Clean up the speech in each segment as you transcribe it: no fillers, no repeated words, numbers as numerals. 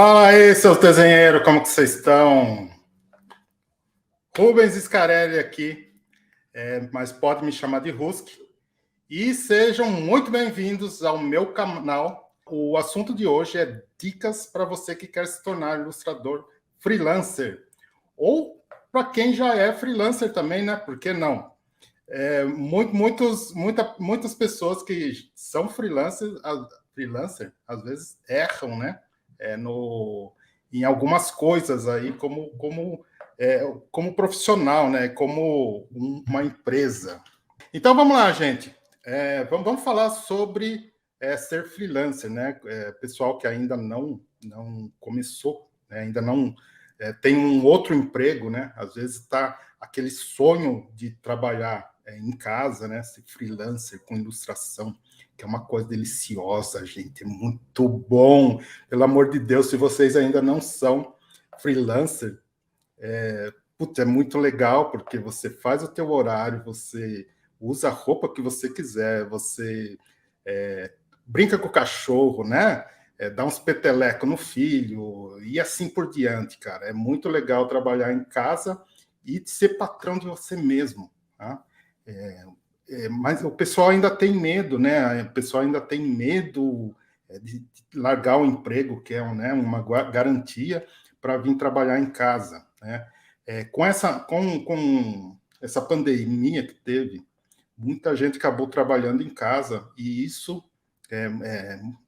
Fala aí, seus desenheiros, como que vocês estão? Rubens Scarelli aqui, mas pode me chamar de Rusk. E sejam muito bem-vindos ao meu canal. O assunto de hoje é dicas para você que quer se tornar ilustrador freelancer. Ou para quem já é freelancer também, né? Por que não? Muitas pessoas que são freelancer, às vezes erram, né? Em algumas coisas aí, como profissional, né? Como uma empresa. Então vamos lá, gente. Vamos falar sobre ser freelancer, né? Pessoal que ainda não começou, né? Ainda não tem um outro emprego, né? Às vezes está aquele sonho de trabalhar em casa, né? Ser freelancer com ilustração, que é uma coisa deliciosa, gente. É muito bom. Pelo amor de Deus, se vocês ainda não são freelancer, é muito legal, porque você faz o teu horário, você usa a roupa que você quiser, você brinca com o cachorro, né? Dá uns petelecos no filho, e assim por diante, cara. É muito legal trabalhar em casa e ser patrão de você mesmo, tá? Mas o pessoal ainda tem medo, né? O pessoal ainda tem medo de largar o emprego, que é uma garantia, para vir trabalhar em casa, né? Com essa pandemia que teve, muita gente acabou trabalhando em casa, e isso,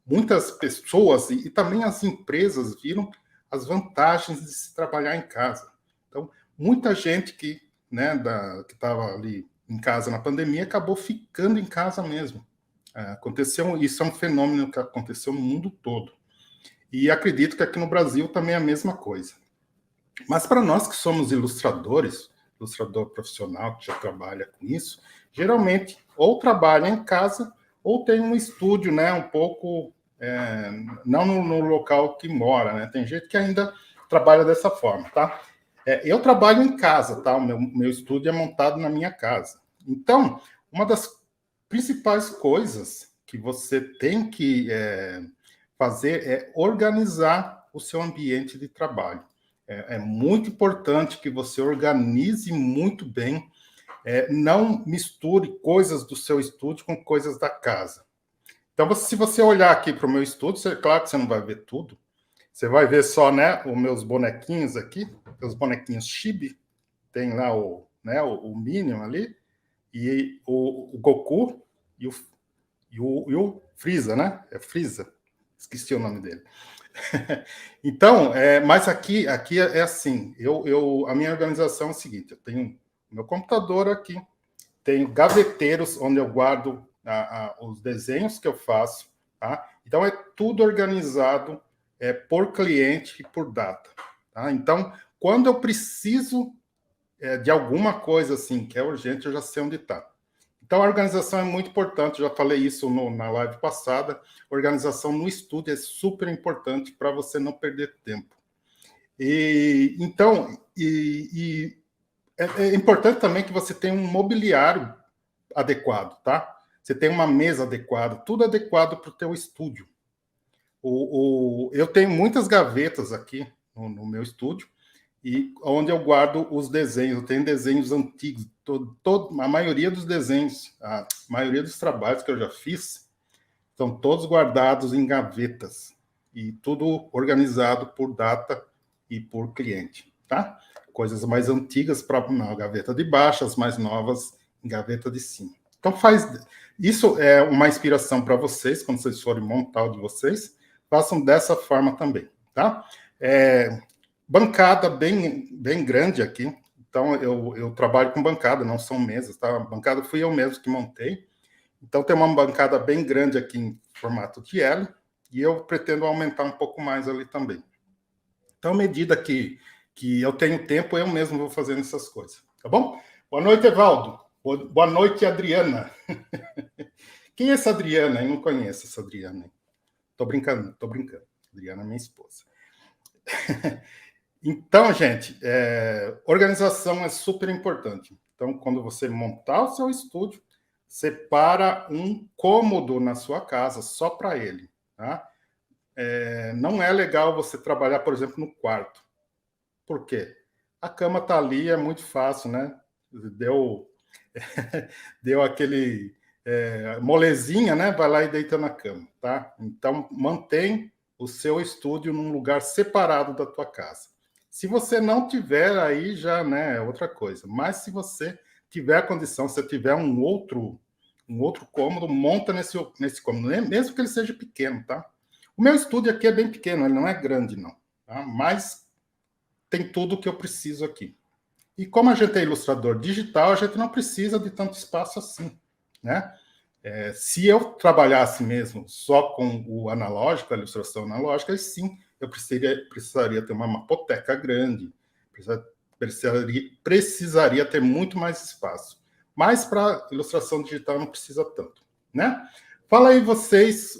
muitas pessoas e também as empresas viram as vantagens de se trabalhar em casa. Então, muita gente que estava ali em casa na pandemia acabou ficando em casa mesmo. Isso é um fenômeno que aconteceu no mundo todo. E acredito que aqui no Brasil também é a mesma coisa. Mas para nós que somos ilustradores, ilustrador profissional que já trabalha com isso, geralmente ou trabalha em casa ou tem um estúdio, né, um pouco, não no local que mora, né? Tem gente que ainda trabalha dessa forma, tá? Eu trabalho em casa, tá? O meu estúdio é montado na minha casa. Então, uma das principais coisas que você tem que fazer é organizar o seu ambiente de trabalho. É muito importante que você organize muito bem, não misture coisas do seu estúdio com coisas da casa. Então, se você olhar aqui para o meu estúdio, claro que você não vai ver tudo, você vai ver só, né, os meus bonequinhos aqui, os bonequinhos Chibi, tem lá o Minion ali, e o Goku e o Freeza, né? É Freeza, esqueci o nome dele. Então, mas aqui é assim, a minha organização é o seguinte, eu tenho meu computador aqui, tenho gaveteiros onde eu guardo os desenhos que eu faço, tá? Então, é tudo organizado por cliente e por data, tá? Então, quando eu preciso de alguma coisa assim, que é urgente, eu já sei onde está. Então, a organização é muito importante, eu já falei isso na live passada, organização no estúdio é super importante para você não perder tempo. É importante também que você tenha um mobiliário adequado, tá? Você tem uma mesa adequada, tudo adequado para o teu estúdio. Eu tenho muitas gavetas aqui no meu estúdio, e onde eu guardo os desenhos. Eu tenho desenhos antigos, a maioria dos desenhos, a maioria dos trabalhos que eu já fiz, estão todos guardados em gavetas, e tudo organizado por data e por cliente, tá? Coisas mais antigas para na gaveta de baixo, as mais novas em gaveta de cima. Então isso é uma inspiração para vocês, quando vocês forem montar o de vocês, façam dessa forma também, tá? Bancada bem grande aqui. Então, eu trabalho com bancada, não são mesas, tá? A bancada fui eu mesmo que montei. Então, tem uma bancada bem grande aqui em formato de L, e eu pretendo aumentar um pouco mais ali também. Então, à medida que eu tenho tempo, eu mesmo vou fazendo essas coisas, tá bom? Boa noite, Evaldo. Boa noite, Adriana. Quem é essa Adriana? Eu não conheço essa Adriana. Tô brincando. Adriana é minha esposa. Então, gente, organização é super importante. Então, quando você montar o seu estúdio, separa um cômodo na sua casa só para ele, tá? não é legal você trabalhar, por exemplo, no quarto. Por quê? A cama está ali, é muito fácil, né? Deu, deu aquele molezinha, né? Vai lá e deita na cama, tá? Então, mantém o seu estúdio num lugar separado da tua casa. Se você não tiver, aí já, né, é outra coisa. Mas se você tiver a condição, se tiver um outro cômodo, monta nesse cômodo, mesmo que ele seja pequeno, tá? O meu estúdio aqui é bem pequeno, ele não é grande, não. Tá? Mas tem tudo o que eu preciso aqui. E como a gente é ilustrador digital, a gente não precisa de tanto espaço assim, né? Se eu trabalhasse mesmo só com o analógico, a ilustração analógica, aí sim, eu precisaria ter uma mapoteca grande, precisaria ter muito mais espaço. Mas para ilustração digital não precisa tanto, né? Fala aí vocês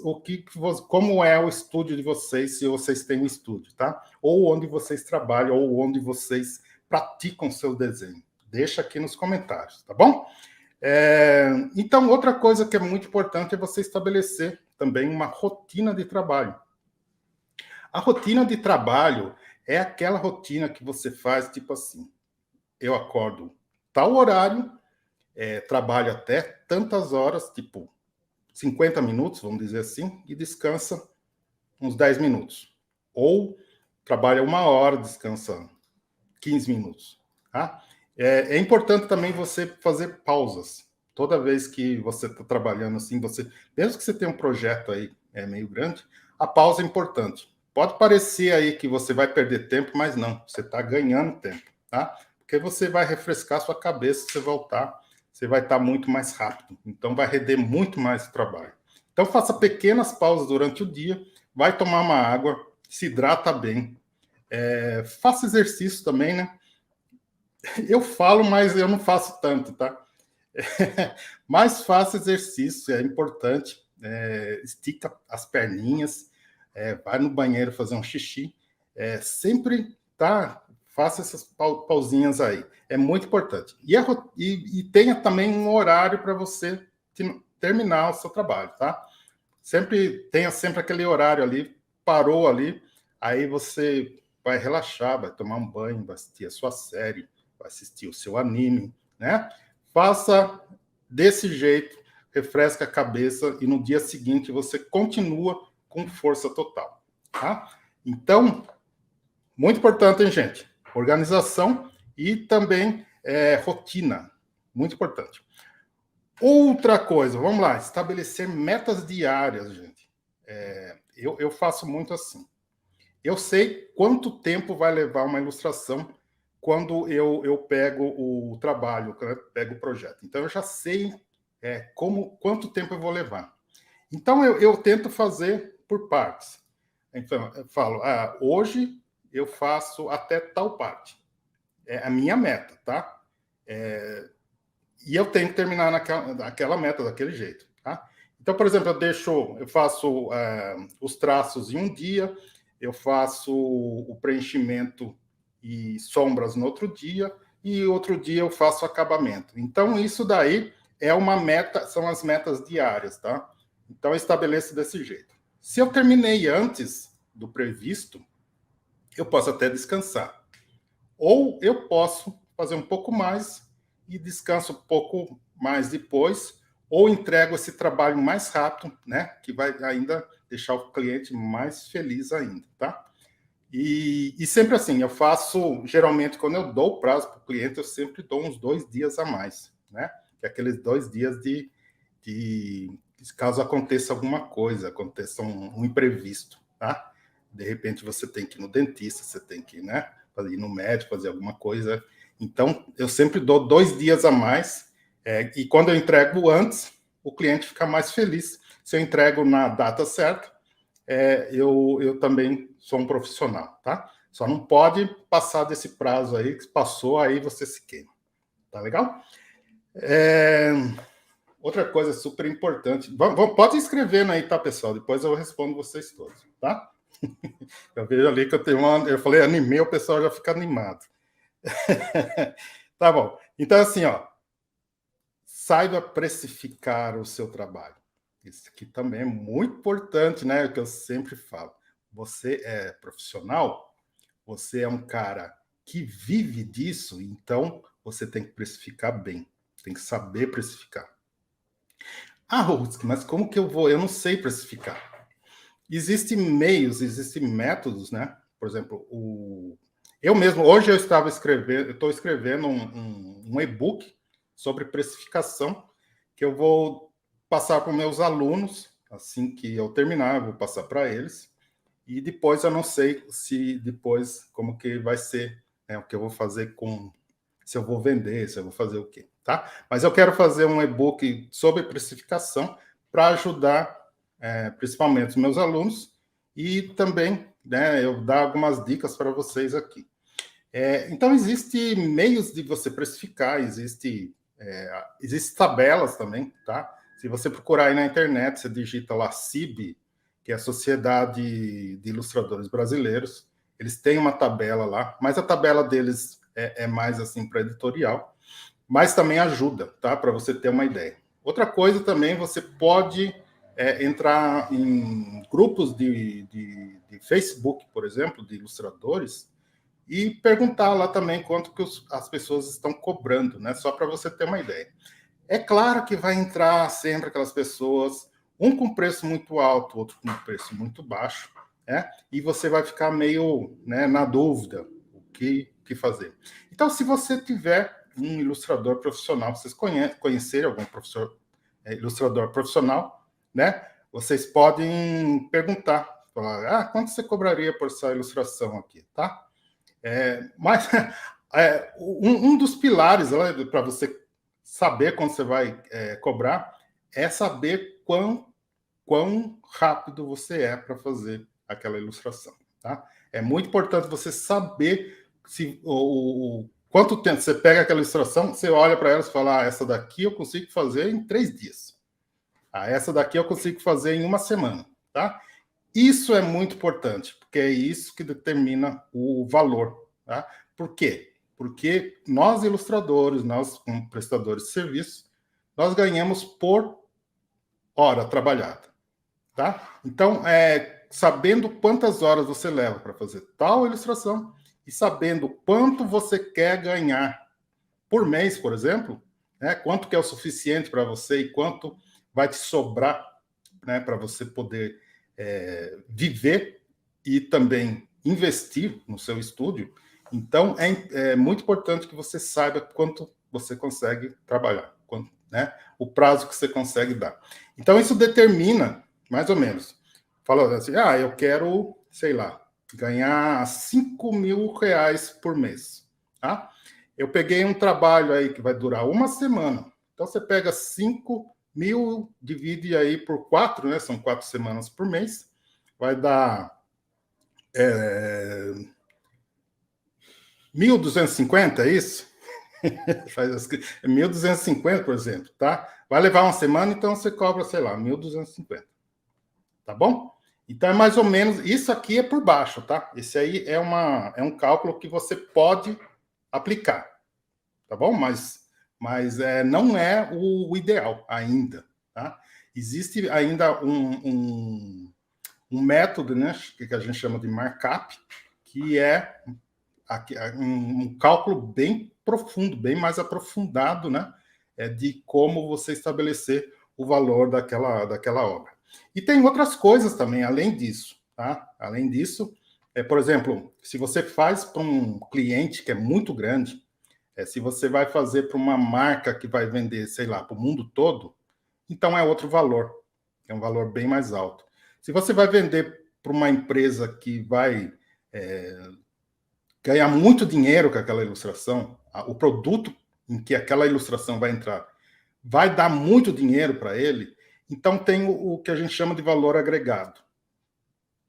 como é o estúdio de vocês, se vocês têm um estúdio, tá? Ou onde vocês trabalham, ou onde vocês praticam seu desenho. Deixa aqui nos comentários, tá bom? Então, outra coisa que é muito importante é você estabelecer também uma rotina de trabalho. A rotina de trabalho é aquela rotina que você faz, tipo assim, eu acordo tal horário, trabalho até tantas horas, tipo 50 minutos, vamos dizer assim, e descansa uns 10 minutos. Ou trabalha 1 hora, descansa 15 minutos. Tá? É importante também você fazer pausas. Toda vez que você está trabalhando assim, mesmo que você tenha um projeto aí meio grande, a pausa é importante. Pode parecer aí que você vai perder tempo, mas não, você está ganhando tempo, tá? Porque você vai refrescar sua cabeça, você voltar, você vai estar muito mais rápido. Então vai render muito mais trabalho. Então faça pequenas pausas durante o dia, vai tomar uma água, se hidrata bem, faça exercício também, né? Eu falo, mas eu não faço tanto, tá? Mas faça exercício, é importante. Estica as perninhas, vai no banheiro fazer um xixi. Sempre, tá? Faça essas pausinhas aí. É muito importante. E tenha também um horário para você terminar o seu trabalho, tá? Tenha sempre aquele horário ali, parou ali, aí você vai relaxar, vai tomar um banho, vai assistir a sua série, vai assistir o seu anime, né? Faça desse jeito, refresca a cabeça e no dia seguinte você continua com força total, tá? Então, muito importante, hein, gente? Organização e também rotina, muito importante. Outra coisa, vamos lá, estabelecer metas diárias, gente. Eu faço muito assim. Eu sei quanto tempo vai levar uma ilustração quando eu pego o trabalho, quando eu pego o projeto. Então, eu já sei quanto tempo eu vou levar. Então, eu tento fazer por partes. Então, eu falo, hoje eu faço até tal parte. É a minha meta, tá? E eu tenho que terminar naquela meta, daquele jeito, tá? Então, por exemplo, eu faço os traços em um dia, eu faço o preenchimento e sombras no outro dia, e outro dia eu faço acabamento. Então, isso daí é uma meta, são as metas diárias, tá? Então, eu estabeleço desse jeito. Se eu terminei antes do previsto, eu posso até descansar. Ou eu posso fazer um pouco mais e descanso um pouco mais depois, ou entrego esse trabalho mais rápido, né? Que vai ainda deixar o cliente mais feliz ainda, tá? E sempre assim, eu faço, geralmente, quando eu dou o prazo para o cliente, eu sempre dou uns 2 dias a mais, né? Que é aqueles 2 dias de caso aconteça alguma coisa, aconteça um imprevisto, tá? De repente você tem que ir no dentista, você tem que, né? Ir no médico, fazer alguma coisa. Então, eu sempre dou 2 dias a mais, e quando eu entrego antes, o cliente fica mais feliz. Se eu entrego na data certa, eu também sou um profissional, tá? Só não pode passar desse prazo aí, que passou, aí você se queima. Tá legal? Outra coisa super importante. Pode escrevendo aí, tá, pessoal? Depois eu respondo vocês todos, tá? Eu vejo ali que eu falei anime, o pessoal já fica animado. Tá bom. Então, assim, ó, saiba precificar o seu trabalho. Isso aqui também é muito importante, né? O que eu sempre falo. você é profissional, você é um cara que vive disso, então você tem que precificar bem, tem que saber precificar. Ah, Rusk, mas como que eu vou? Eu não sei precificar. Existem meios, existem métodos, né? Por exemplo, eu mesmo, hoje eu estou escrevendo um e-book sobre precificação que eu vou passar para os meus alunos, assim que eu terminar, eu vou passar para eles. E depois eu não sei se depois como que vai ser, né, o que eu vou fazer com, se eu vou vender, se eu vou fazer o quê, tá? Mas eu quero fazer um e-book sobre precificação para ajudar principalmente os meus alunos e também, né, eu dar algumas dicas para vocês aqui. Então, existem meios de você precificar, existem tabelas também, tá? Se você procurar aí na internet, você digita lá CIB, que é a Sociedade de Ilustradores Brasileiros, eles têm uma tabela lá, mas a tabela deles é mais assim para editorial, mas também ajuda, tá? Para você ter uma ideia. Outra coisa também, você pode entrar em grupos de Facebook, por exemplo, de ilustradores, e perguntar lá também quanto que as pessoas estão cobrando, né? Só para você ter uma ideia. É claro que vai entrar sempre aquelas pessoas, um com preço muito alto, outro com preço muito baixo, né? E você vai ficar meio, né, na dúvida o que fazer. Então, se você tiver um ilustrador profissional, vocês conhecerem algum ilustrador profissional, né? Vocês podem perguntar, falar, quanto você cobraria por essa ilustração aqui, tá? Mas um dos pilares para você saber quando você vai cobrar é saber quão rápido você é para fazer aquela ilustração, tá? É muito importante você saber se quanto tempo você pega aquela ilustração, você olha para ela e fala, essa daqui eu consigo fazer em 3 dias. Essa daqui eu consigo fazer em 1 semana, tá? Isso é muito importante, porque é isso que determina o valor, tá? Por quê? Porque nós, ilustradores, nós, como prestadores de serviço, nós ganhamos por hora trabalhada, tá? Então, sabendo quantas horas você leva para fazer tal ilustração e sabendo quanto você quer ganhar por mês, por exemplo, né? Quanto que é o suficiente para você e quanto vai te sobrar, né, para você poder viver e também investir no seu estúdio. Então, é muito importante que você saiba quanto você consegue trabalhar, né, o prazo que você consegue dar. Então, isso determina, mais ou menos, falando assim, eu quero, sei lá, ganhar 5 mil reais por mês, tá? Eu peguei um trabalho aí que vai durar 1 semana. Então, você pega 5 mil, divide aí por 4, né? São 4 semanas por mês. Vai dar 1.250, é isso? Faz 1.250, por exemplo, tá? Vai levar 1 semana, então você cobra, sei lá, 1.250. Tá bom? Então é mais ou menos, isso aqui é por baixo, tá? Esse aí é um cálculo que você pode aplicar, tá bom? Mas não é o ideal ainda, tá? Existe ainda um método, né, que a gente chama de markup, que é um cálculo bem profundo, bem mais aprofundado, né, de como você estabelecer o valor daquela obra. E tem outras coisas também, além disso, tá? Além disso, por exemplo, se você faz para um cliente que é muito grande, se você vai fazer para uma marca que vai vender, sei lá, para o mundo todo, então é outro valor, é um valor bem mais alto. Se você vai vender para uma empresa que vai ganhar muito dinheiro com aquela ilustração, o produto em que aquela ilustração vai entrar vai dar muito dinheiro para ele, então tem o que a gente chama de valor agregado.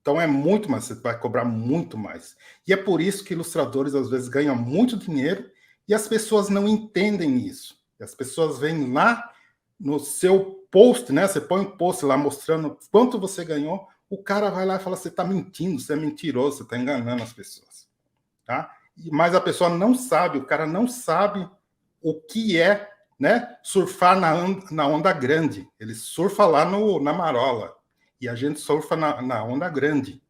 Então é muito mais, você vai cobrar muito mais. E é por isso que ilustradores às vezes ganham muito dinheiro e as pessoas não entendem isso. As pessoas vêm lá no seu post, né? Você põe um post lá mostrando quanto você ganhou, o cara vai lá e fala: você está mentindo, você é mentiroso, você está enganando as pessoas. Tá? Mas a pessoa não sabe, o cara não sabe o que é, né, surfar na onda grande. Ele surfa lá na marola e a gente surfa na onda grande.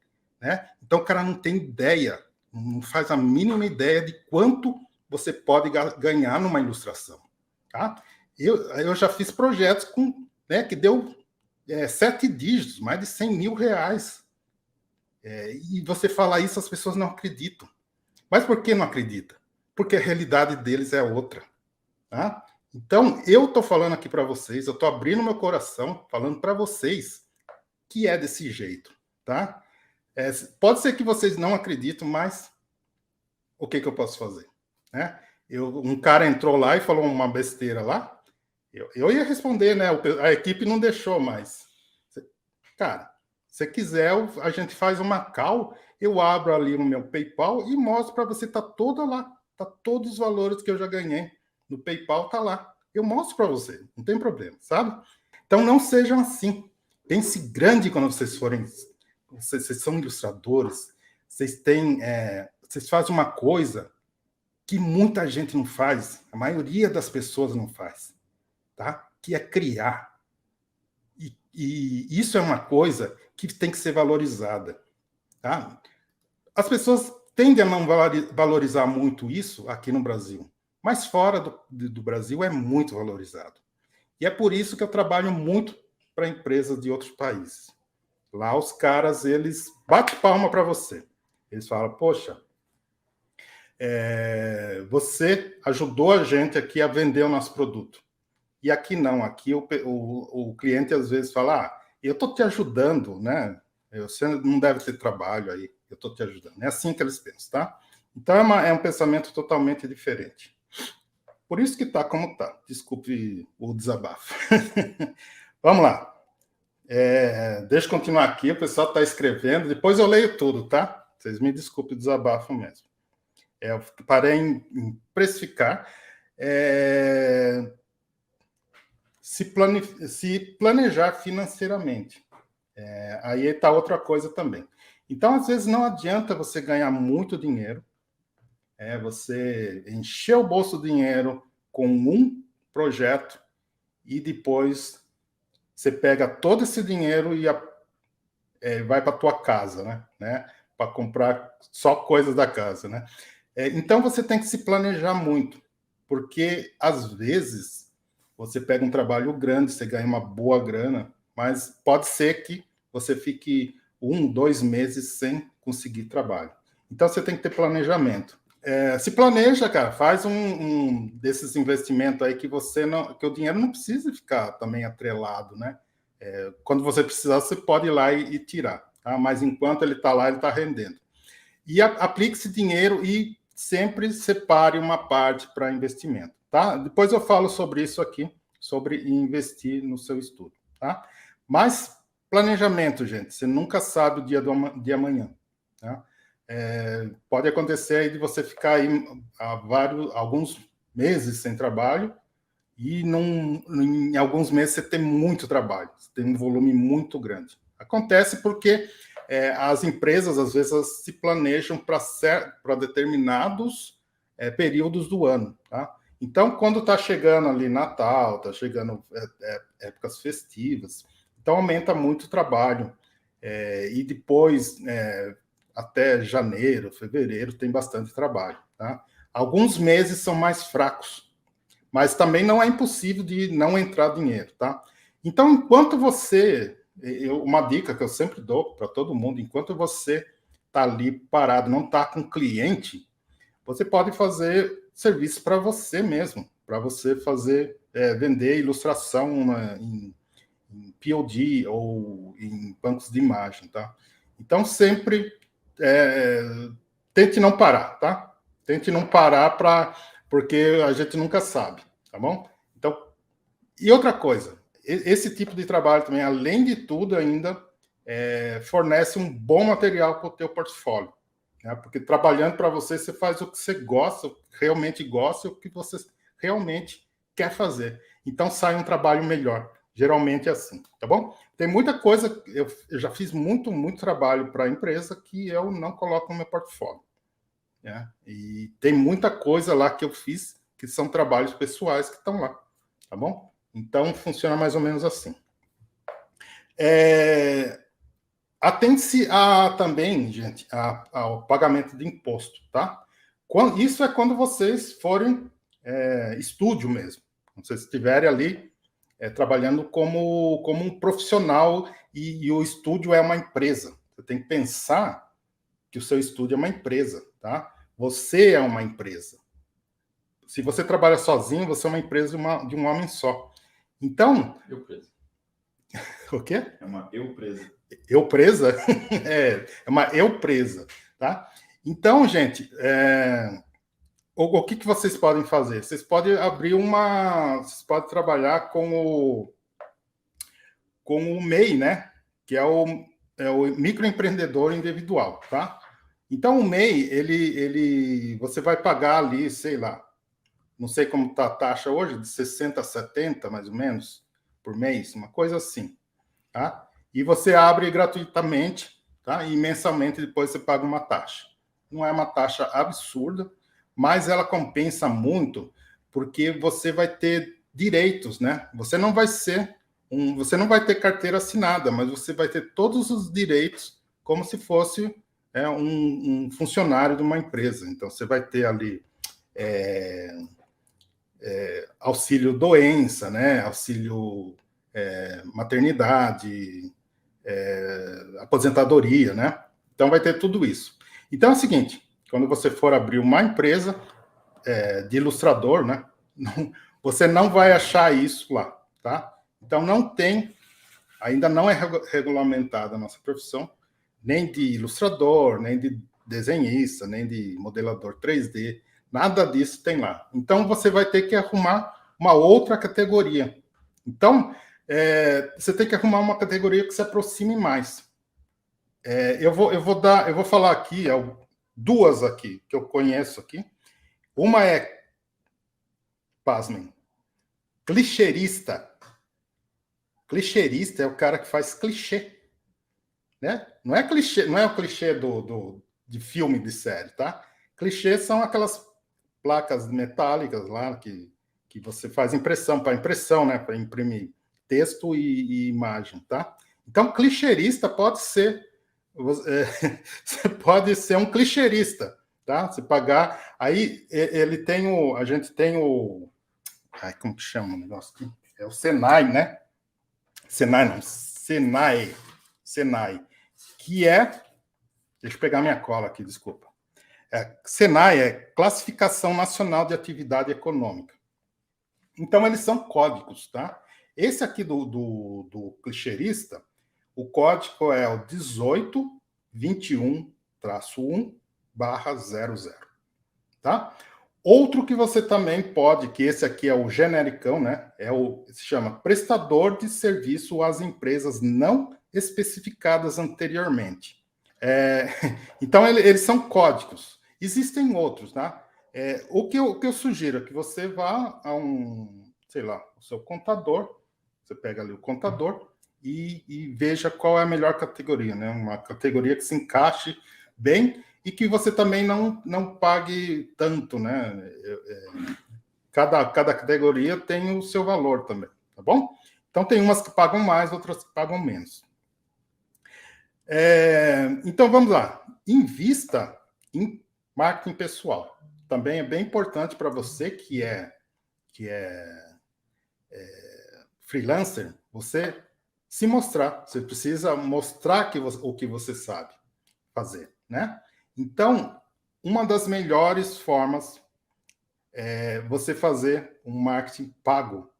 né? Então o cara não tem ideia, não faz a mínima ideia de quanto você pode ganhar numa ilustração, tá? Eu já fiz projetos com, né, que deu 7 dígitos, mais de 100 mil reais. E você fala isso, as pessoas não acreditam. Mas por que não acredita? Porque a realidade deles é outra. Tá? Então, eu estou falando aqui para vocês, eu estou abrindo meu coração, falando para vocês que é desse jeito. Tá? Pode ser que vocês não acreditem, mas o que eu posso fazer? Né? Um cara entrou lá e falou uma besteira lá, eu ia responder, né? A equipe não deixou mais. Cara, se quiser, a gente faz uma call, eu abro ali no meu PayPal e mostro para você, tá toda lá, tá todos os valores que eu já ganhei no PayPal, tá lá. Eu mostro para você, não tem problema, sabe? Então não sejam assim. Pense grande quando vocês forem. Vocês são ilustradores, vocês têm, vocês fazem uma coisa que muita gente não faz, a maioria das pessoas não faz, tá? Que é criar. E isso é uma coisa que tem que ser valorizada. Tá? As pessoas tendem a não valorizar muito isso aqui no Brasil, mas fora do Brasil é muito valorizado. E é por isso que eu trabalho muito para empresas de outros países. Lá os caras, eles batem palma para você. Eles falam, poxa, você ajudou a gente aqui a vender o nosso produto. E aqui não, aqui o cliente às vezes fala, eu estou te ajudando, né? Você não deve ter trabalho aí, eu estou te ajudando. É assim que eles pensam, tá? Então é um pensamento totalmente diferente. Por isso que tá como tá. Desculpe o desabafo. Vamos lá. Deixa eu continuar aqui, o pessoal está escrevendo, depois eu leio tudo, tá? Vocês me desculpem o desabafo mesmo. Eu parei em precificar. Se planejar financeiramente. Aí está outra coisa também. Então, às vezes, não adianta você ganhar muito dinheiro, você encher o bolso de dinheiro com um projeto e depois você pega todo esse dinheiro e vai para a tua casa, né? Para comprar só coisas da casa, né? Então, você tem que se planejar muito, porque, às vezes, você pega um trabalho grande, você ganha uma boa grana, mas pode ser que você fique 1, 2 meses sem conseguir trabalho. Então, você tem que ter planejamento. Se planeja, cara, faz um desses investimentos aí que que o dinheiro não precisa ficar também atrelado, né? Quando você precisar, você pode ir lá e tirar, tá? Mas enquanto ele está lá, ele está rendendo. E aplique esse dinheiro e sempre separe uma parte para investimento, tá? Depois eu falo sobre isso aqui, sobre investir no seu estudo, tá? Mas planejamento, gente, você nunca sabe o dia de amanhã, tá? Pode acontecer aí de você ficar aí alguns meses sem trabalho e em alguns meses você tem muito trabalho, você tem um volume muito grande. Acontece porque as empresas, às vezes, se planejam para determinados períodos do ano, tá? Então, quando está chegando ali Natal, está chegando épocas festivas, então aumenta muito o trabalho. E depois, até janeiro, fevereiro, tem bastante trabalho, tá? Alguns meses são mais fracos, mas também não é impossível de não entrar dinheiro, tá? Então, enquanto uma dica que eu sempre dou para todo mundo, enquanto você está ali parado, não está com cliente, você pode fazer serviço para você mesmo, para você vender ilustração em POD ou em bancos de imagem, tá? Então, sempre tente não parar, tá? Tente não parar porque a gente nunca sabe, tá bom? Então, e outra coisa, esse tipo de trabalho também, além de tudo, ainda fornece um bom material para o teu portfólio, né? Porque trabalhando para você, você faz o que você gosta, realmente gosta, o que você realmente quer fazer. Então, sai um trabalho melhor. Geralmente é assim, tá bom? Tem muita coisa, eu já fiz muito trabalho para a empresa que eu não coloco no meu portfólio, né? E tem muita coisa lá que eu fiz que são trabalhos pessoais que estão lá, tá bom? Então, funciona mais ou menos assim. Atende-se também, gente, ao pagamento de imposto, tá? Isso é quando vocês forem estúdio mesmo. Quando vocês estiverem ali trabalhando como um profissional e o estúdio é uma empresa. Você tem que pensar que o seu estúdio é uma empresa, tá? Você é uma empresa. Se você trabalha sozinho, você é uma empresa de um homem só. Então... Eu presa. O quê? É uma eu presa. Eu presa? É uma eu presa, tá? Então, gente, o que vocês podem fazer? Vocês podem abrir vocês podem trabalhar com o MEI, né? Que é o microempreendedor individual, tá? Então, o MEI, você vai pagar ali, sei lá, não sei como está a taxa hoje, de 60 a 70, mais ou menos, por mês, uma coisa assim, tá? E você abre gratuitamente, tá? E mensalmente depois você paga uma taxa. Não é uma taxa absurda, mas ela compensa muito, porque você vai ter direitos, né? Você não vai ter carteira assinada, mas você vai ter todos os direitos como se fosse um funcionário de uma empresa. Então, você vai ter ali auxílio doença, né? Auxílio maternidade, aposentadoria, né? Então, vai ter tudo isso. Então, é o seguinte, quando você for abrir uma empresa de ilustrador, né? Você não vai achar isso lá, tá? Então, ainda não é regulamentada a nossa profissão, nem de ilustrador, nem de desenhista, nem de modelador 3D, nada disso tem lá. Então, você vai ter que arrumar uma outra categoria. Então, você tem que arrumar uma categoria que se aproxime mais. Eu vou falar aqui, duas aqui, que eu conheço aqui. Uma pasmem, clicheirista. Clicheirista é o cara que faz clichê. Né? Não é clichê, não é o clichê de filme, de série, tá? Clichê são aquelas placas metálicas lá que você faz para impressão, né? Para imprimir texto e imagem, tá? Então, clicheirista pode ser você pode ser um clicheirista, tá? Se pagar, aí a gente tem como que chama o negócio aqui? É o Senai, né? Senai, que deixa eu pegar minha cola aqui, desculpa. Senai é Classificação Nacional de Atividade Econômica. Então, eles são códigos, tá? Esse aqui do clicheirista, o código é o 1821-1/00, tá? Outro que você também pode, que esse aqui é o genericão, né? Se chama prestador de serviço às empresas não especificadas anteriormente. Então, eles são códigos. Existem outros, tá? O que eu sugiro é que você vá a o seu contador, você pega ali o contador e veja qual é a melhor categoria, né? Uma categoria que se encaixe bem e que você também não pague tanto, né? Cada categoria tem o seu valor também, tá bom? Então, tem umas que pagam mais, outras que pagam menos. Então, vamos lá. Invista em marketing pessoal. Também é bem importante para você que é freelancer, você se mostrar. Você precisa mostrar o que você sabe fazer, né? Então, uma das melhores formas é você fazer um marketing pago.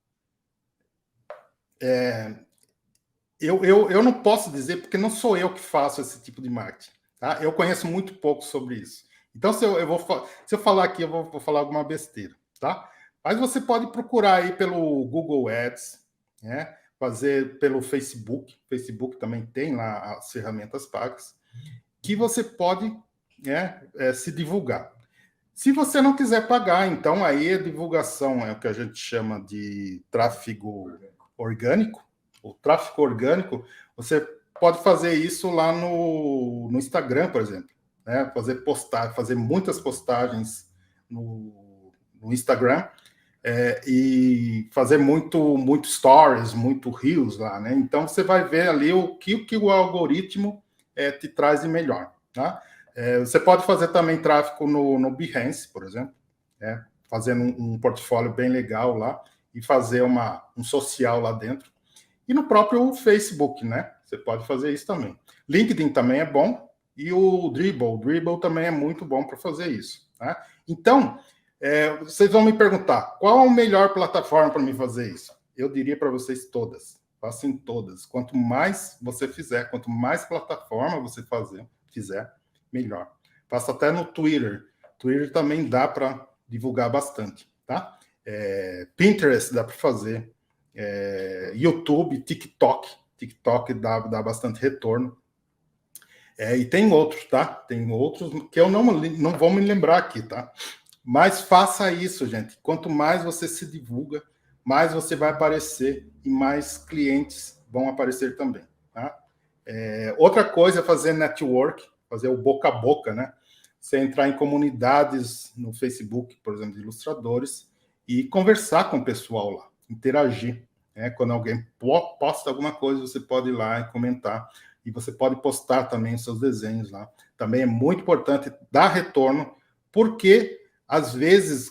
Eu não posso dizer, porque não sou eu que faço esse tipo de marketing. Tá? Eu conheço muito pouco sobre isso. Então, se eu falar aqui, eu vou falar alguma besteira. Tá? Mas você pode procurar aí pelo Google Ads, né? Fazer pelo Facebook. Facebook também tem lá as ferramentas pagas, que você pode se divulgar. Se você não quiser pagar, então aí a divulgação é o que a gente chama de tráfego orgânico. O tráfego orgânico, você pode fazer isso lá no Instagram, por exemplo. Né? Fazer muitas postagens no Instagram e fazer muito stories, muito reels lá. Né? Então, você vai ver ali o que o algoritmo te traz de melhor, tá? Você pode fazer também tráfego no Behance, por exemplo, fazendo um portfólio bem legal lá e fazer um social lá dentro. E no próprio Facebook, né? Você pode fazer isso também. LinkedIn também é bom e o Dribbble também é muito bom para fazer isso, tá? Então, vocês vão me perguntar, qual a melhor plataforma para me fazer isso? Eu diria para vocês todas. Faça em todas. Quanto mais você fizer, quanto mais plataforma você fizer, melhor. Faça até no Twitter. Twitter também dá para divulgar bastante, tá? Pinterest dá para fazer. YouTube, TikTok. TikTok dá bastante retorno. E tem outros, tá? Tem outros que eu não vou me lembrar aqui, tá? Mas faça isso, gente. Quanto mais você se divulga, mais você vai aparecer e mais clientes vão aparecer também, tá? Outra coisa é fazer network, fazer o boca a boca, né? Você entrar em comunidades no Facebook, por exemplo, de ilustradores, e conversar com o pessoal lá, interagir. Quando alguém posta alguma coisa, você pode ir lá e comentar. E você pode postar também os seus desenhos lá. Também é muito importante dar retorno, porque às vezes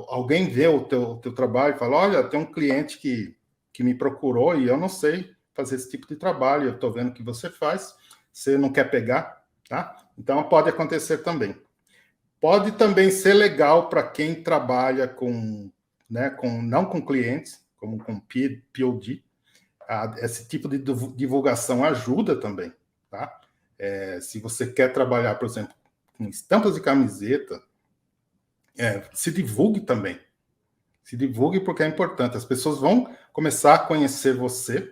alguém vê o teu trabalho e fala, olha, tem um cliente que me procurou e eu não sei fazer esse tipo de trabalho, eu estou vendo que você faz, você não quer pegar, tá? Então pode acontecer também. Pode também ser legal para quem trabalha não com clientes, como com POD. Esse tipo de divulgação ajuda também, tá? Se você quer trabalhar, por exemplo, com estampas de camiseta, se divulgue também. Se divulgue porque é importante. As pessoas vão começar a conhecer você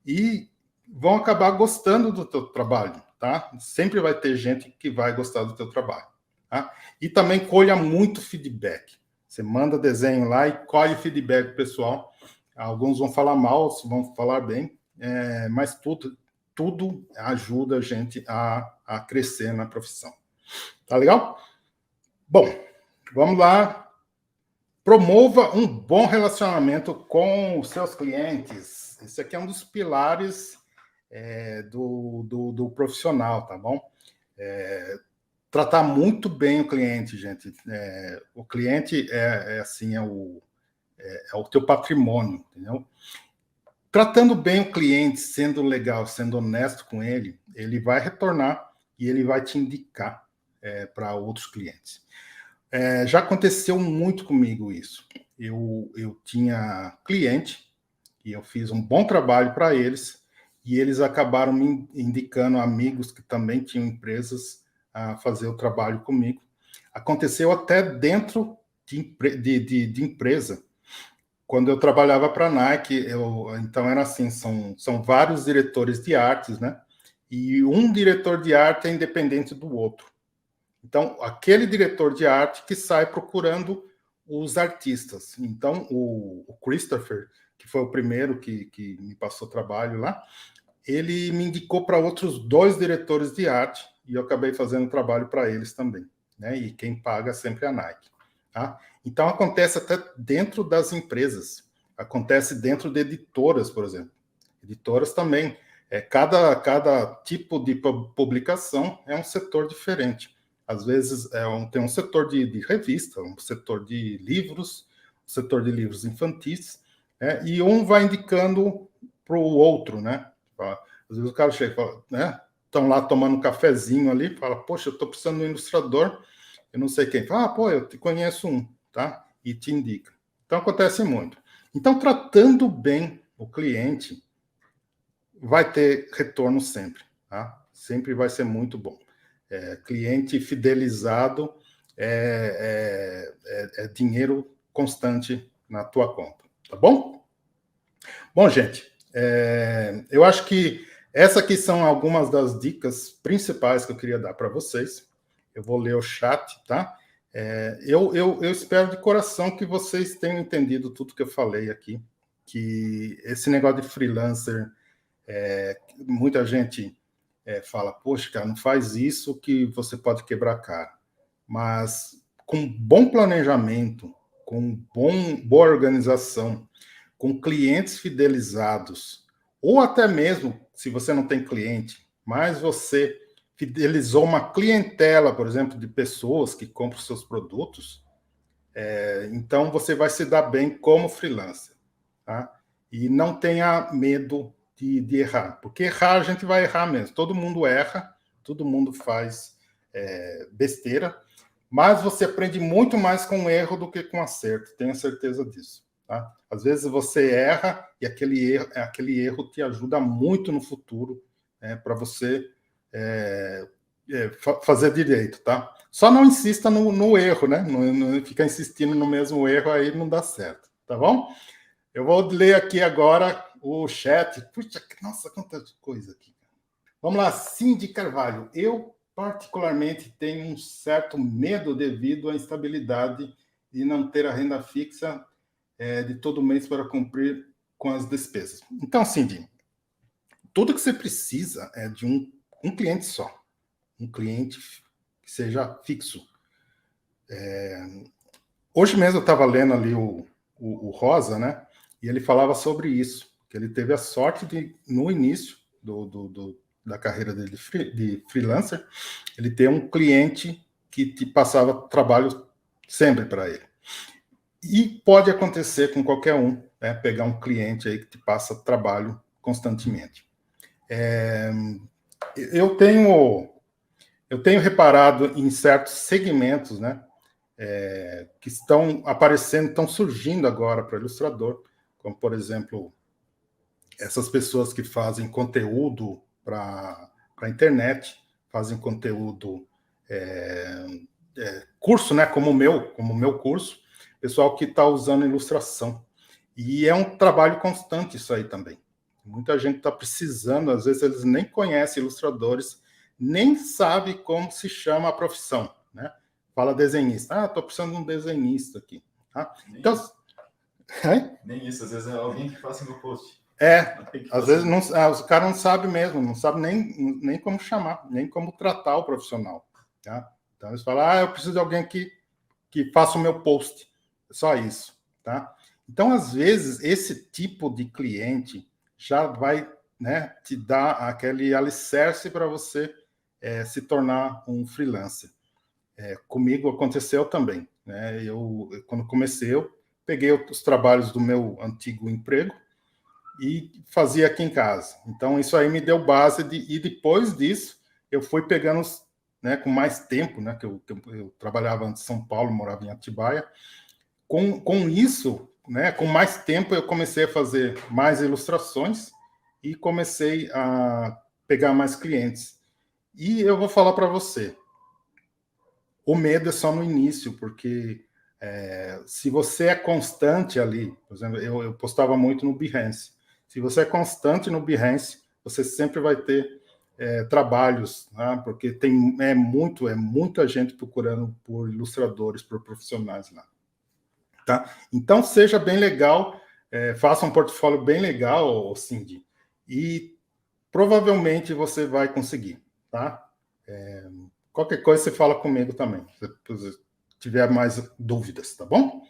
e vão acabar gostando do teu trabalho, tá? Sempre vai ter gente que vai gostar do teu trabalho, tá? E também colha muito feedback. Você manda desenho lá e colhe feedback do pessoal. Alguns vão falar mal, outros vão falar bem, mas tudo ajuda a gente a crescer na profissão. Tá legal? Bom, vamos lá. Promova um bom relacionamento com os seus clientes. Esse aqui é um dos pilares do profissional, tá bom? Tratar muito bem o cliente, gente. O cliente é o teu patrimônio, entendeu? Tratando bem o cliente, sendo legal, sendo honesto com ele, ele vai retornar e ele vai te indicar para outros clientes. Já aconteceu muito comigo isso. Eu tinha cliente e eu fiz um bom trabalho para eles e eles acabaram me indicando amigos que também tinham empresas a fazer o trabalho comigo. Aconteceu até dentro de empresa. Quando eu trabalhava para a Nike, então era assim, são vários diretores de artes, né? E um diretor de arte é independente do outro. Então, aquele diretor de arte que sai procurando os artistas. Então, o Christopher, que foi o primeiro que me passou trabalho lá, ele me indicou para outros 2 diretores de arte e eu acabei fazendo trabalho para eles também, né? E quem paga sempre é a Nike, tá? Então, acontece até dentro das empresas. Acontece dentro de editoras, por exemplo. Editoras também. Cada tipo de publicação é um setor diferente. Às vezes tem um setor de revista, um setor de livros, um setor de livros infantis, e um vai indicando para o outro, né? Às vezes o cara chega e fala, né? Estão lá tomando um cafezinho ali, fala, poxa, eu estou precisando de um ilustrador, eu não sei quem. Fala, pô, eu te conheço um, tá? E te indica. Então acontece muito. Então, tratando bem o cliente, vai ter retorno sempre, tá? Sempre vai ser muito bom. Cliente fidelizado é dinheiro constante na tua conta, tá bom? Bom, gente, eu acho que essas aqui são algumas das dicas principais que eu queria dar para vocês. Eu vou ler o chat, tá? Eu espero de coração que vocês tenham entendido tudo que eu falei aqui, que esse negócio de freelancer, muita gente fala, poxa, cara, não faz isso que você pode quebrar a cara. Mas com bom planejamento, com boa organização, com clientes fidelizados, ou até mesmo, se você não tem cliente, mais você fidelizou uma clientela, por exemplo, de pessoas que compram seus produtos, então você vai se dar bem como freelancer, tá? E não tenha medo de errar, porque errar a gente vai errar mesmo. Todo mundo erra, todo mundo faz besteira, mas você aprende muito mais com erro do que com acerto, tenha certeza disso. Tá? Às vezes você erra e aquele erro te ajuda muito no futuro, para você fazer direito, tá? Só não insista no erro, né? Não fica insistindo no mesmo erro, aí não dá certo, tá bom? Eu vou ler aqui agora o chat. Puxa, nossa, quanta coisa aqui. Vamos lá, Cindy Carvalho. Eu, particularmente, tenho um certo medo devido à instabilidade de não ter a renda fixa de todo mês para cumprir com as despesas. Então, Cindy, tudo que você precisa é de um cliente só. Um cliente que seja fixo. Hoje mesmo eu estava lendo ali o Rosa, né? E ele falava sobre isso, que ele teve a sorte de, no início da carreira dele de freelancer, ele ter um cliente que te passava trabalho sempre para ele. E pode acontecer com qualquer um, né? Pegar um cliente aí que te passa trabalho constantemente. Eu tenho reparado em certos segmentos, né? Que estão aparecendo, estão surgindo agora para ilustrador, como, por exemplo, essas pessoas que fazem conteúdo para a internet, fazem conteúdo, curso, né, como o meu curso, pessoal que está usando ilustração. E é um trabalho constante isso aí também. Muita gente está precisando, às vezes eles nem conhecem ilustradores, nem sabe como se chama a profissão, né? Fala desenhista. Ah, estou precisando de um desenhista aqui. Tá? Então, nem isso, às vezes é alguém que faça meu post. Às vezes não, os caras não sabem mesmo, não sabem nem como chamar, nem como tratar o profissional. Tá? Então eles falam, eu preciso de alguém que faça o meu post. É só isso. Tá? Então, às vezes, esse tipo de cliente já vai, né, te dar aquele alicerce para você se tornar um freelancer. Comigo aconteceu também. Né? Quando comecei, eu peguei os trabalhos do meu antigo emprego e fazia aqui em casa. Então, isso aí me deu base, e depois disso, eu fui pegando, né, com mais tempo, né, que eu trabalhava antes em São Paulo, morava em Atibaia. Com isso, né, com mais tempo, eu comecei a fazer mais ilustrações e comecei a pegar mais clientes. E eu vou falar para você, o medo é só no início, porque se você é constante ali, por exemplo, eu postava muito no Behance. Se você é constante no Behance, você sempre vai ter trabalhos, né? Porque é muita gente procurando por ilustradores, por profissionais lá. Tá? Então, seja bem legal, faça um portfólio bem legal, Cindy, e provavelmente você vai conseguir, tá? Qualquer coisa você fala comigo também, se tiver mais dúvidas, tá bom?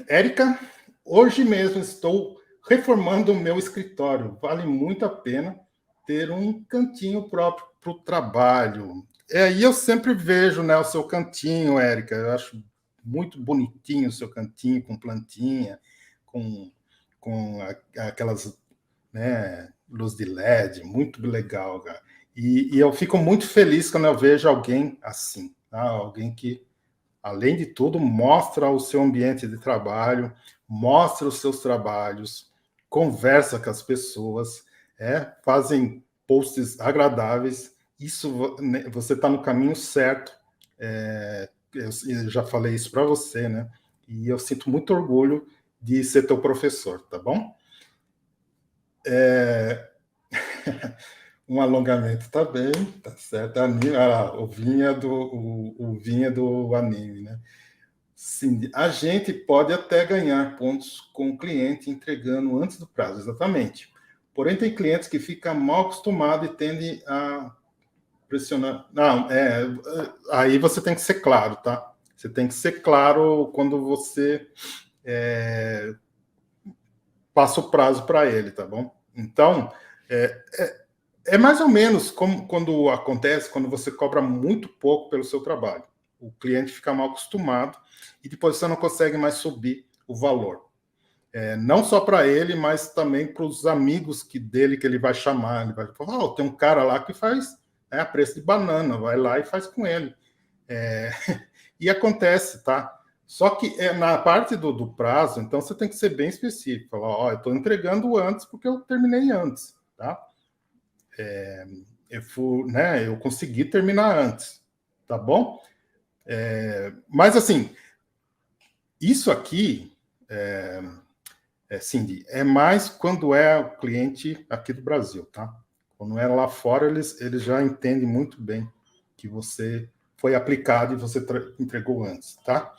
Érica, hoje mesmo estou reformando o meu escritório. Vale muito a pena ter um cantinho próprio para o trabalho. E eu sempre vejo, né, o seu cantinho, Érica. Eu acho muito bonitinho o seu cantinho, com plantinha, com aquelas, né, luz de LED, muito legal, cara. E eu fico muito feliz quando eu vejo alguém assim, tá? Alguém que, além de tudo, mostra o seu ambiente de trabalho, mostra os seus trabalhos, conversa com as pessoas, fazem posts agradáveis. Isso, né, você está no caminho certo. Eu já falei isso para você, né? E eu sinto muito orgulho de ser teu professor, tá bom? Um alongamento tá bem, tá certo. O vinha do anime, né? Sim, a gente pode até ganhar pontos com o cliente entregando antes do prazo, exatamente. Porém, tem clientes que ficam mal acostumados e tendem a pressionar. Não, aí você tem que ser claro, tá? Você tem que ser claro quando você passa o prazo para ele, tá bom? Então, É mais ou menos como quando acontece, quando você cobra muito pouco pelo seu trabalho. O cliente fica mal acostumado e depois você não consegue mais subir o valor. Não só para ele, mas também para os amigos dele que ele vai chamar. Ele vai falar, oh, tem um cara lá que faz a preço de banana, vai lá e faz com ele. E acontece, tá? Só que na parte do prazo, então você tem que ser bem específico. Falar, ó, eu estou entregando antes porque eu terminei antes, tá? Eu consegui terminar antes, tá bom? Mas assim, isso aqui, Cindy, é mais quando é o cliente aqui do Brasil, tá? Quando é lá fora, eles já entendem muito bem que você foi aplicado e você entregou antes, tá?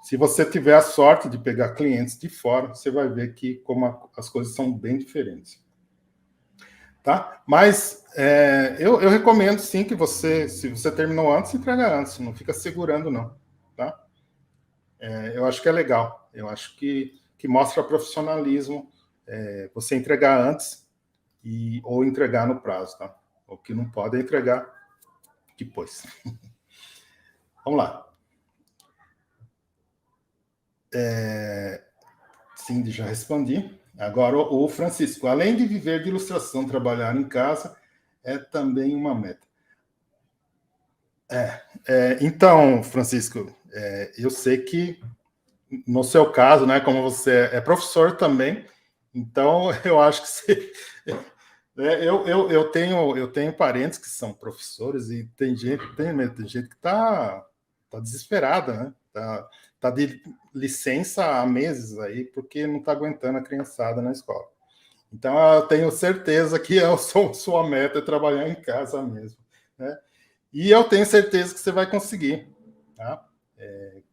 Se você tiver a sorte de pegar clientes de fora, você vai ver que como as coisas são bem diferentes. Tá? Mas eu recomendo sim que você, se você terminou antes, entrega antes, não fica segurando, não. Tá? Eu acho que é legal, eu acho que mostra profissionalismo você entregar antes ou entregar no prazo. Tá? O que não pode é entregar depois. Vamos lá. Sim, já respondi. Agora, o Francisco, além de viver de ilustração, trabalhar em casa é também uma meta. Então, Francisco, eu sei que no seu caso, né, como você é professor também, então eu acho que você, eu tenho parentes que são professores e tem gente que tá desesperada, né? Tá de licença há meses aí porque não está aguentando a criançada na escola. Então eu tenho certeza que sua meta é trabalhar em casa mesmo, né? E eu tenho certeza que você vai conseguir, tá?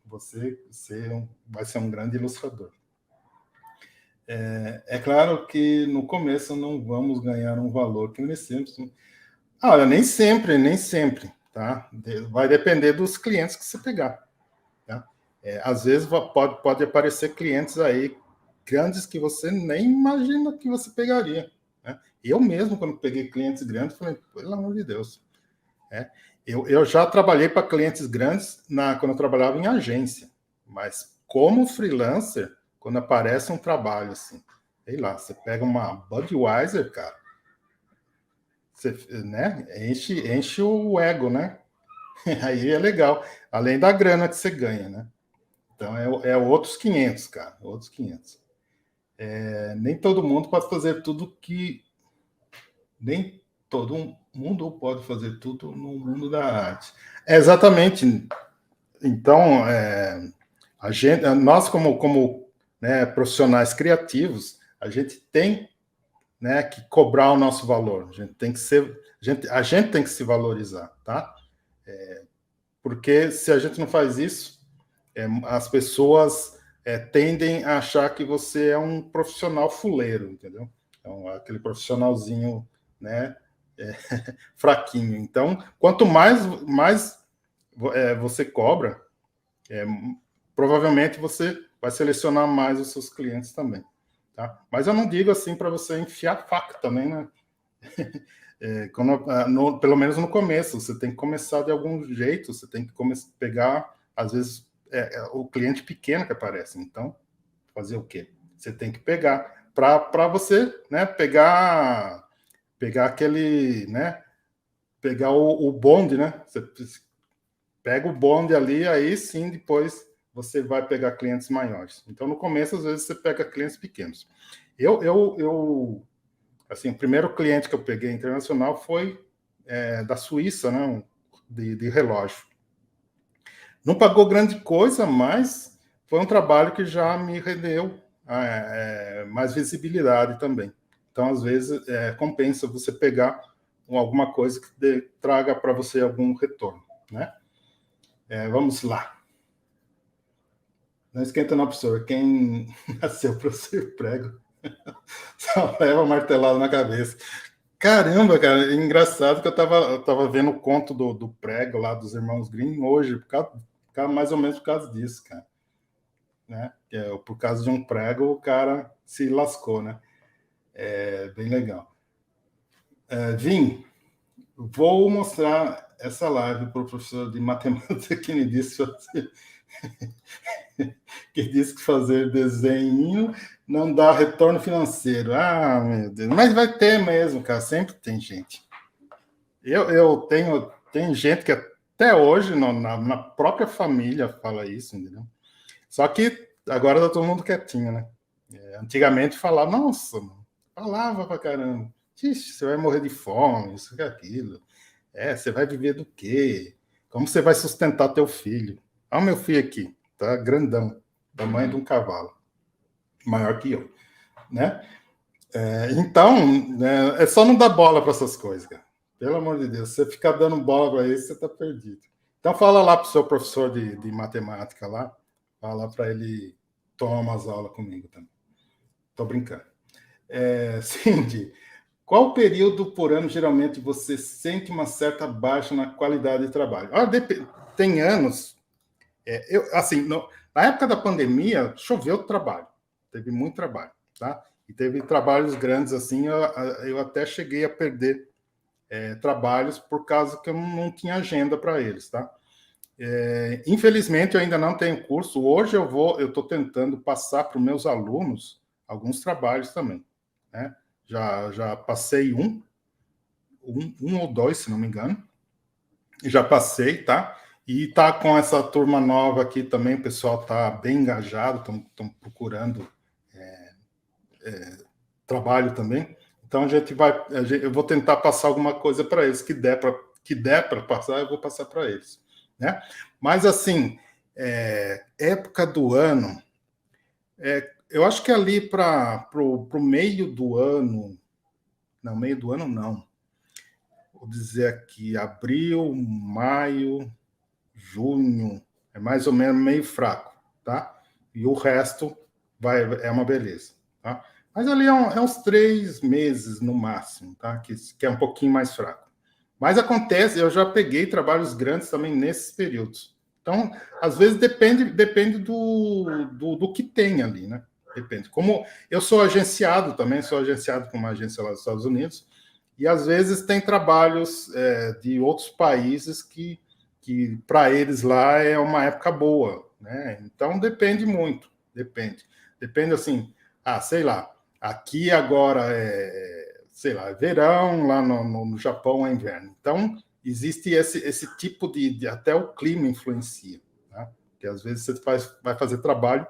Você vai ser um grande ilustrador. É claro que no começo não vamos ganhar um valor que merecemos. Olha, nem sempre, tá? Vai depender dos clientes que você pegar, tá? Às vezes pode aparecer clientes aí grandes que você nem imagina que você pegaria, né? Eu mesmo, quando peguei clientes grandes, falei, pelo amor de Deus, eu já trabalhei para clientes grandes quando eu trabalhava em agência, mas como freelancer, quando aparece um trabalho assim, sei lá, você pega uma Budweiser, cara, você, né, enche o ego, né? Aí é legal, além da grana que você ganha, né? Então é outros 500, cara, outros 500. Nem todo mundo pode fazer tudo que... Nem todo mundo pode fazer tudo no mundo da arte. Exatamente. Então, nós como né, profissionais criativos, a gente tem, né, que cobrar o nosso valor. A gente tem que a gente tem que se valorizar, tá? Porque se a gente não faz isso, as pessoas tendem a achar que você é um profissional fuleiro, entendeu? Então, aquele profissionalzinho, né, fraquinho. Então, quanto mais você cobra, provavelmente você vai selecionar mais os seus clientes também. Tá? Mas eu não digo assim para você enfiar faca também, né? Pelo menos no começo, você tem que começar de algum jeito, você tem que pegar, às vezes, o cliente pequeno que aparece. Então, fazer o quê? Você tem que pegar para você, né, pegar aquele, né, pegar o bonde, né? Você pega o bonde ali, aí sim, depois você vai pegar clientes maiores. Então, no começo, às vezes, você pega clientes pequenos. Assim, o primeiro cliente que eu peguei internacional foi da Suíça, né, de relógio. Não pagou grande coisa, mas foi um trabalho que já me rendeu mais visibilidade também. Então, às vezes, compensa você pegar alguma coisa que traga para você algum retorno, né? Vamos lá. Não esquenta não, professor. Quem nasceu para ser prego só leva martelado na cabeça. Caramba, cara, é engraçado que eu tava vendo o conto do prego lá dos irmãos Grimm hoje, mais ou menos por causa disso, cara. Né? Por causa de um prego, o cara se lascou, né? É bem legal. Vim, vou mostrar essa live para o professor de matemática que me disse fazer, que disse que fazer desenho não dá retorno financeiro. Ah, meu Deus, mas vai ter mesmo, cara, sempre tem gente. Eu tenho gente que até hoje, na própria família, fala isso, entendeu? Só que agora tá todo mundo quietinho, né? Antigamente falava, nossa, mano, falava pra caramba. Ixi, você vai morrer de fome, isso e aquilo. Você vai viver do quê? Como você vai sustentar teu filho? Olha o meu filho aqui, tá grandão, tamanho de um cavalo, maior que eu, né? Então, é só não dar bola para essas coisas, cara. Pelo amor de Deus, se você ficar dando bola para isso, você tá perdido. Então fala lá pro seu professor de matemática lá, fala para ele tomar umas aulas comigo também. Tô brincando. Cindy, qual período por ano geralmente você sente uma certa baixa na qualidade de trabalho? Tem anos, assim, na época da pandemia, choveu trabalho, teve muito trabalho, tá? E teve trabalhos grandes, assim, eu até cheguei a perder trabalhos por causa que eu não tinha agenda para eles, tá? Infelizmente, eu ainda não tenho curso. Hoje eu estou tentando passar para os meus alunos alguns trabalhos também, né? Já passei um ou dois, se não me engano. Já passei, tá? E tá com essa turma nova aqui também, o pessoal tá bem engajado, estão procurando trabalho também. Então eu vou tentar passar alguma coisa para eles que der para passar, eu vou passar para eles, né? Mas assim, época do ano, eu acho que ali para o meio do ano, não, meio do ano não. Vou dizer aqui, abril, maio, junho, é mais ou menos meio fraco, tá? E o resto é uma beleza, tá? Mas ali é uns 3 meses no máximo, tá? Que é um pouquinho mais fraco. Mas acontece, eu já peguei trabalhos grandes também nesses períodos. Então, às vezes depende do que tem ali, né? Depende. Como eu sou agenciado também, sou agenciado com uma agência lá dos Estados Unidos, e às vezes tem trabalhos de outros países que para eles lá é uma época boa, né? Então depende muito, depende assim, sei lá, aqui agora sei lá, verão, lá no Japão é inverno. Então existe esse tipo até o clima influencia, né? Que às vezes você vai fazer trabalho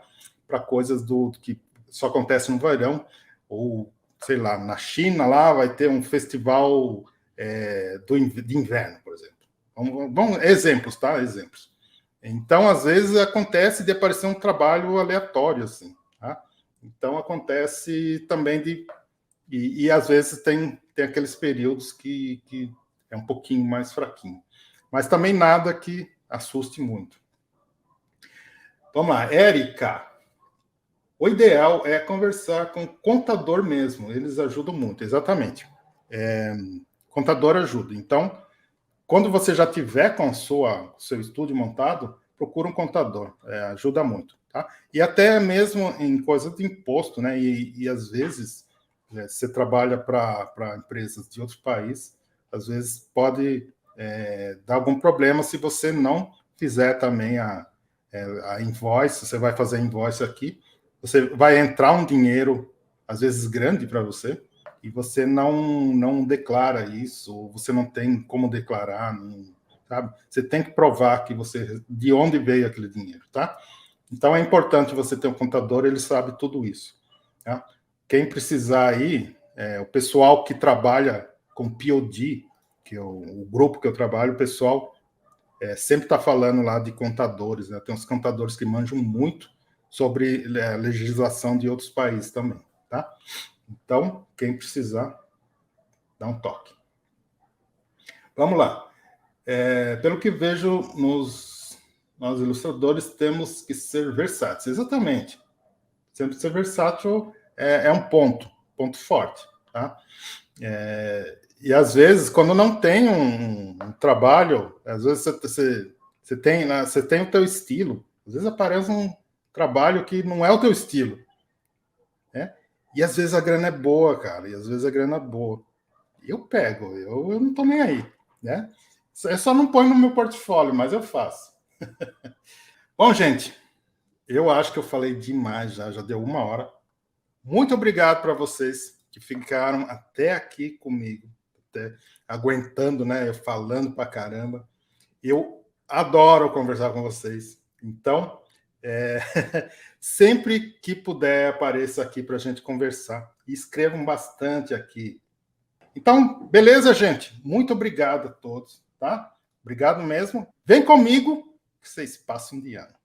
para coisas que só acontece no verão, ou sei lá, na China lá vai ter um festival de inverno, por exemplo. Exemplos, tá? Exemplos. Então, às vezes, acontece de aparecer um trabalho aleatório, assim, tá? Então, acontece também e às vezes tem aqueles períodos que é um pouquinho mais fraquinho. Mas também nada que assuste muito. Vamos lá, Érica. O ideal é conversar com o contador mesmo, eles ajudam muito, exatamente. Contador ajuda. Então, quando você já tiver com seu estúdio montado, procura um contador, ajuda muito, tá? E até mesmo em coisa de imposto, né? E às vezes você trabalha para empresas de outros países, às vezes pode dar algum problema se você não fizer também a invoice. Você vai fazer a invoice aqui, você vai entrar um dinheiro, às vezes grande para você, e você não declara isso, ou você não tem como declarar, sabe? Você tem que provar de onde veio aquele dinheiro, tá? Então é importante você ter um contador, ele sabe tudo isso, tá? Quem precisar aí, o pessoal que trabalha com POD, que é o grupo que eu trabalho, o pessoal sempre está falando lá de contadores, né? Tem uns contadores que manjam muito sobre a legislação de outros países também, tá? Então, quem precisar, dá um toque. Vamos lá. Pelo que vejo, nós ilustradores temos que ser versáteis. Exatamente. Sempre ser versátil é um ponto forte. Tá? E às vezes, quando não tem um trabalho, às vezes você tem o teu estilo. Às vezes aparece um trabalho que não é o teu estilo. Né? E às vezes a grana é boa, cara. E às vezes a grana é boa. eu pego, eu não tô nem aí, né? Eu só não ponho no meu portfólio, mas eu faço. Bom, gente, eu acho que eu falei demais já deu 1 hora. Muito obrigado para vocês que ficaram até aqui comigo, até aguentando, né? Eu falando para caramba. Eu adoro conversar com vocês. Então, sempre que puder, apareça aqui para a gente conversar. E escrevam bastante aqui. Então, beleza, gente? Muito obrigado a todos, tá? Obrigado mesmo. Vem comigo, que vocês passam de ano.